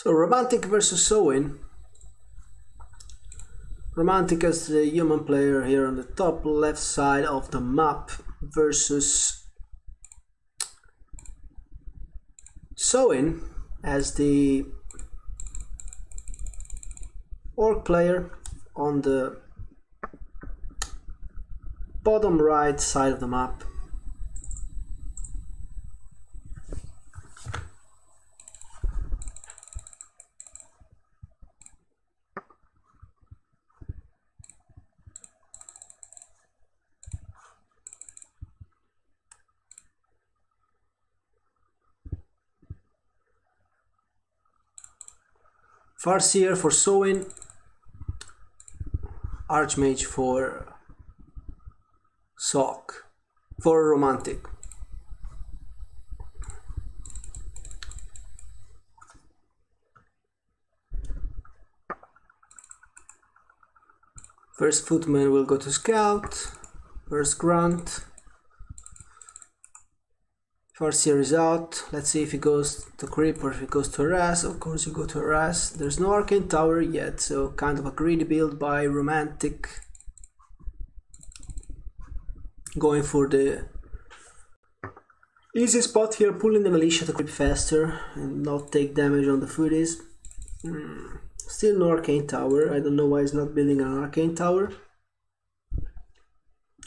So Romantic versus Soin. Romantic as the human player here on the top left side of the map versus Soin as the orc player on the bottom right side of the map. Farseer for Soin, Archmage for Sock, for Romantic. First Footman will go to Scout, first Grunt. Farseer is out. Let's see if he goes to Creep or if he goes to Harass. Of course you go to Harass. There's no Arcane Tower yet, so kind of a greedy build by Romantic. Going for the easy spot here, pulling the Militia to creep faster and not take damage on the footies. Still no Arcane Tower. I don't know why he's not building an Arcane Tower.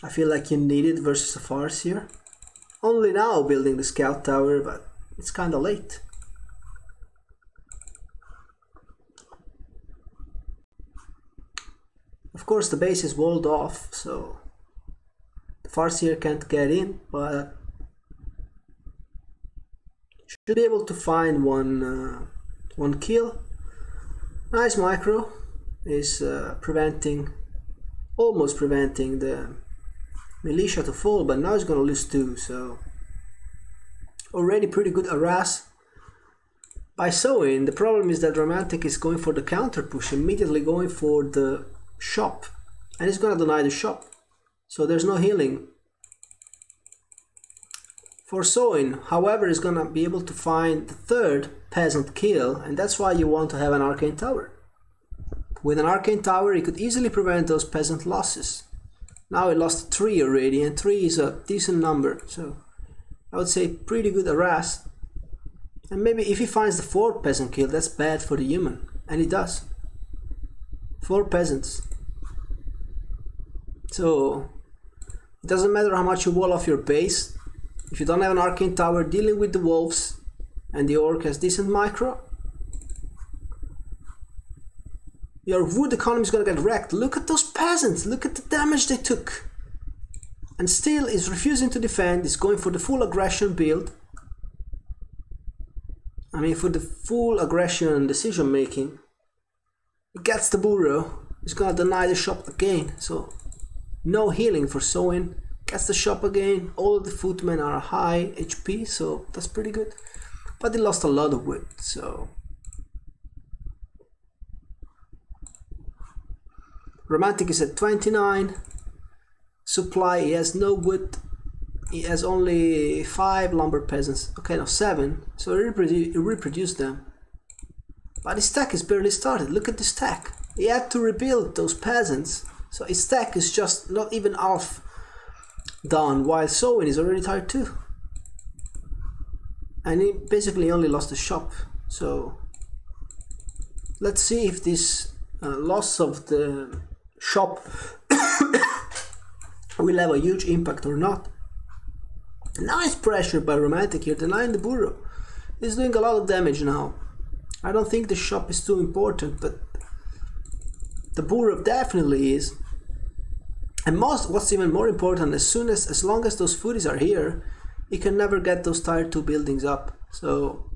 I feel like you need it versus a Farseer. Only now building the Scout Tower, but it's kinda late. Of course the base is walled off, so the Farseer can't get in, but should be able to find one kill. Nice micro is almost preventing the Militia to fall, but now he's gonna lose 2, so already pretty good harass by Soin. The problem is that Romantic is going for the counter push, immediately going for the shop, and he's gonna deny the shop, so there's no healing for Soin. However, he's gonna be able to find the third peasant kill, and that's why you want to have an Arcane Tower. With an Arcane Tower he could easily prevent those peasant losses. Now he lost 3 already, and 3 is a decent number, so I would say pretty good harass. And maybe if he finds the 4th peasant kill, that's bad for the human, and he does. 4 peasants. So it doesn't matter how much you wall off your base, if you don't have an Arcane Tower dealing with the wolves and the orc has decent micro, your wood economy is gonna get wrecked. Look at those peasants, look at the damage they took. And still is refusing to defend, is going for the full aggression build. I mean, for the full aggression decision making. He gets the burrow, he's gonna deny the shop again, so no healing for Soin. Gets the shop again, all of the footmen are high HP, so that's pretty good. But he lost a lot of wood, so Romantic is at 29. Supply, he has no wood. He has only 5 lumber peasants. Okay, no, 7. So he reproduced them. But his stack is barely started. Look at the stack. He had to rebuild those peasants. So his stack is just not even half done, while Soin is already tired too. And he basically only lost the shop. So let's see if this loss of the shop will have a huge impact or not. Nice pressure by Romantic here, denying the burrow. He's doing a lot of damage now. I don't think the shop is too important, but the burrow definitely is. And what's even more important, as long as those foodies are here, he can never get those tier 2 buildings up. So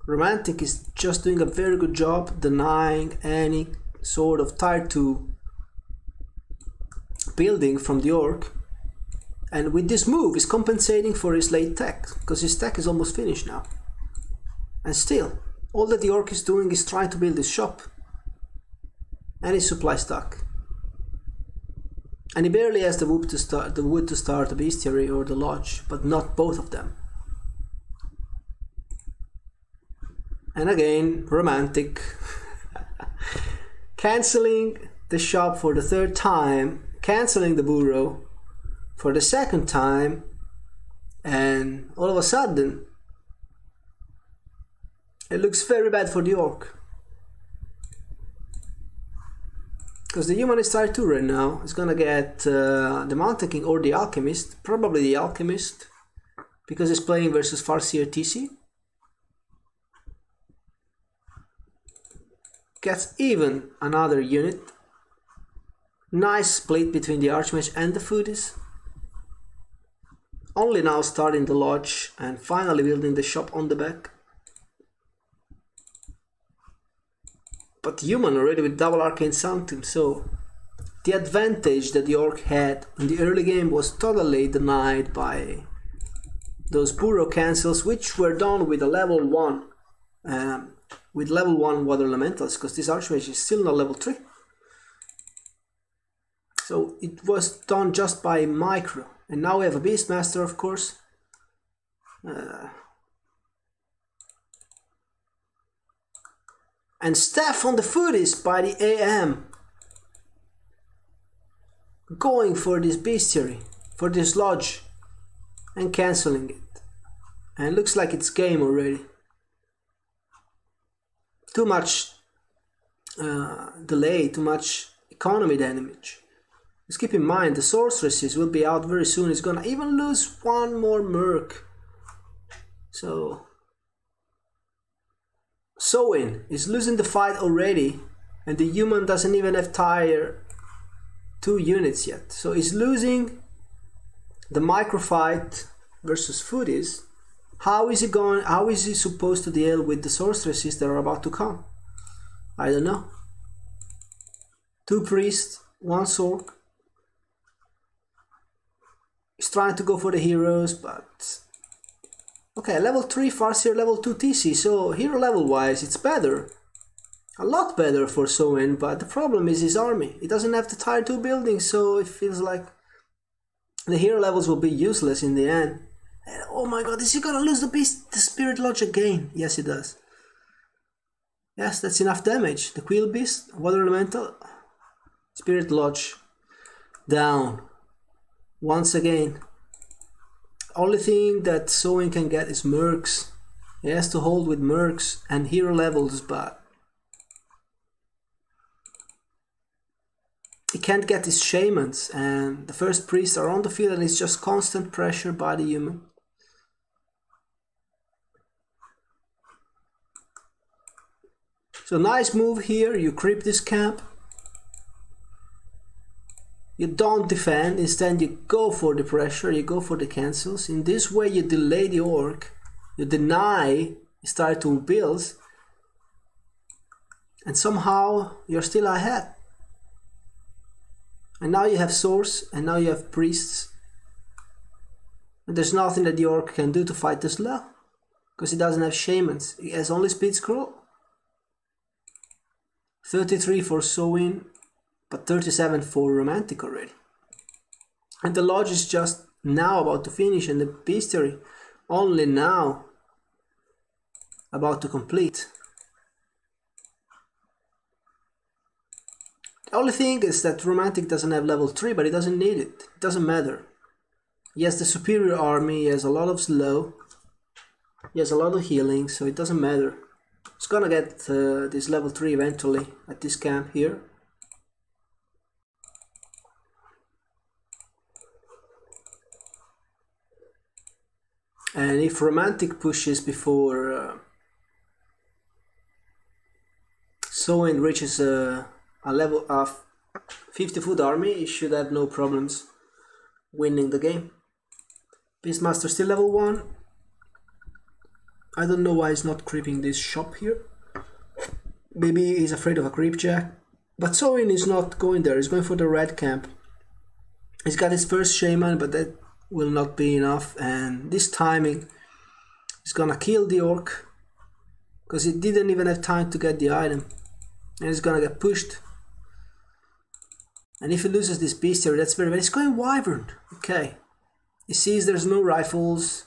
Romantic is just doing a very good job denying any sort of tier 2 building from the orc, and with this move is compensating for his late tech, because his tech is almost finished now. And still, all that the orc is doing is trying to build his shop and his supply stock, and he barely has the wood to start the bestiary or the lodge, but not both of them. And again, romantic. Cancelling the shop for the third time, cancelling the burrow for the second time, and all of a sudden it looks very bad for the orc. Because the human is tier 2 right now. It's gonna get the Mountain King or the Alchemist, probably the Alchemist, because it's playing versus Farseer TC. Gets even another unit. Nice split between the Archmage and the Foodies. Only now starting the lodge and finally building the shop on the back. But human already with double Arcane Sanctum, so the advantage that the orc had in the early game was totally denied by those burrow cancels, which were done with a level 1 with level 1 water elementals, because this Archmage is still not level 3. So it was done just by micro. And now we have a Beastmaster, of course. And Staff on the Foodies by the AM. Going for this bestiary, for this lodge, and cancelling it. And it looks like it's game already. Too much delay, too much economy damage. Just keep in mind, the sorceresses will be out very soon. It's gonna even lose one more merc. So Soin is losing the fight already, and the human doesn't even have tier 2 units yet. So he's losing the micro fight versus Foodies. How is he supposed to deal with the sorceresses that are about to come? I don't know. 2 priests, 1 sword. He's trying to go for the heroes, but okay, level 3 Farseer, level 2 TC, so hero level wise it's better. A lot better for Soin, but the problem is his army. He doesn't have the tier 2 buildings, so it feels like the hero levels will be useless in the end. And oh my god, is he gonna lose the Spirit Lodge again? Yes, he does. Yes, that's enough damage. The Quill Beast, Water Elemental, Spirit Lodge down. Once again. Only thing that Soin can get is mercs. He has to hold with mercs and hero levels, but he can't get his shamans, and the first priests are on the field, and it's just constant pressure by the human. So nice move here, you creep this camp. You don't defend, instead you go for the pressure, you go for the cancels. In this way you delay the orc, you deny his tier 2 builds, and somehow you're still ahead. And now you have source, and now you have priests. And there's nothing that the orc can do to fight this low, because he doesn't have shamans. He has only speed scroll. 33 for Soin, but 37 for romantic already. And the lodge is just now about to finish, and the bestiary only now about to complete. The only thing is that romantic doesn't have level 3, but he doesn't need it. It doesn't matter. He has the superior army, he has a lot of slow, he has a lot of healing, so it doesn't matter. He's gonna get this level 3 eventually at this camp here. And if romantic pushes before Soin reaches a level of 50-foot army, he should have no problems winning the game. Beastmaster still level 1. I don't know why he's not creeping this shop here. Maybe he's afraid of a creepjack. But Soin is not going there, he's going for the red camp. He's got his first shaman, but that will not be enough, and this timing is gonna kill the orc, because he didn't even have time to get the item, and he's gonna get pushed. And if he loses this bestiary, that's very bad. He's going wyvern. Okay, he sees there's no rifles,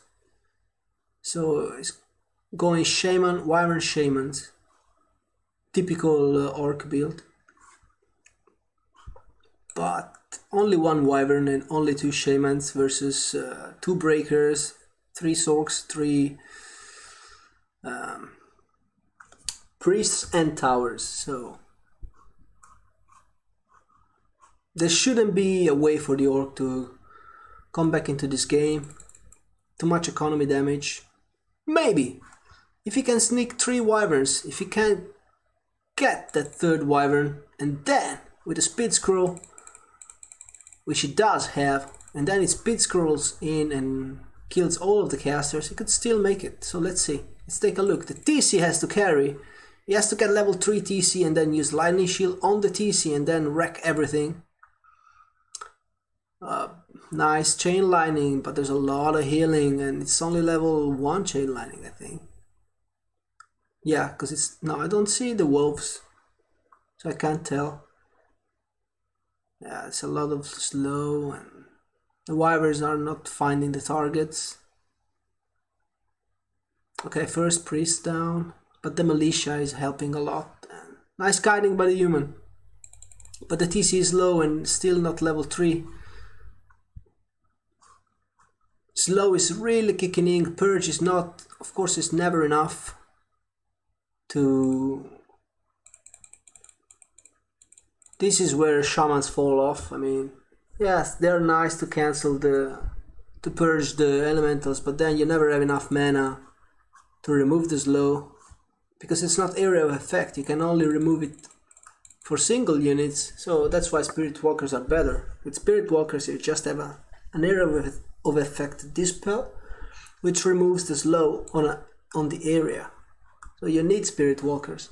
so going shaman, wyvern shamans. Typical orc build. But only one wyvern and only 2 shamans versus 2 breakers, 3 sorks, 3 priests and towers. So there shouldn't be a way for the orc to come back into this game. Too much economy damage. Maybe if he can sneak 3 wyverns, if he can get that 3rd wyvern, and then with a speed scroll, which he does have, and then it speed scrolls in and kills all of the casters, he could still make it. So let's see. Let's take a look. The TC has to carry. He has to get level 3 TC and then use lightning shield on the TC and then wreck everything. Nice chain lightning, but there's a lot of healing and it's only level 1 chain lightning, I think. Yeah, because it's... No, I don't see the wolves, so I can't tell. Yeah, it's a lot of slow and the wyverns are not finding the targets. Okay, first priest down, but the militia is helping a lot. And nice guiding by the human. But the TC is low and still not level 3. Slow is really kicking in. Purge is not, of course, it's never enough to... This is where shamans fall off. I mean, yes, they're nice to cancel to purge the elementals, but then you never have enough mana to remove the slow, because it's not area of effect. You can only remove it for single units, so that's why Spirit Walkers are better. With Spirit Walkers you just have an area of effect dispel, which removes the slow on the area. So you need Spirit Walkers.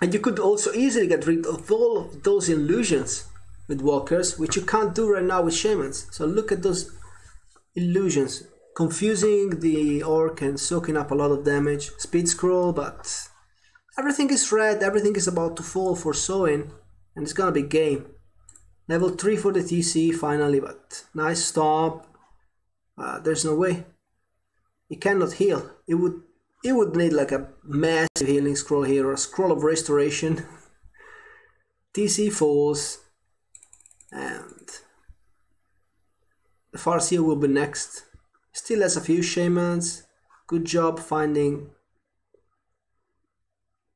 And you could also easily get rid of all of those illusions with walkers, which you can't do right now with shamans. So look at those illusions, confusing the orc and soaking up a lot of damage. Speed scroll, but everything is red, everything is about to fall for Soin, and it's gonna be game. Level 3 for the TC finally, but nice stomp. There's no way. He cannot heal. It would need like a massive healing scroll here, or a scroll of restoration. TC falls, and the Farseer will be next. Still has a few shamans. Good job finding,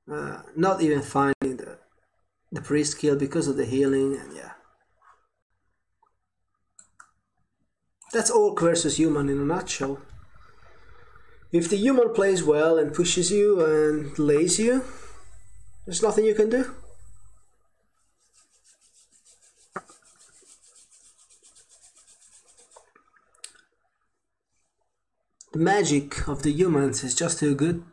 not even finding the priest kill because of the healing, and yeah. That's orc versus human in a nutshell. If the human plays well and pushes you and lays you, there's nothing you can do. The magic of the humans is just too good.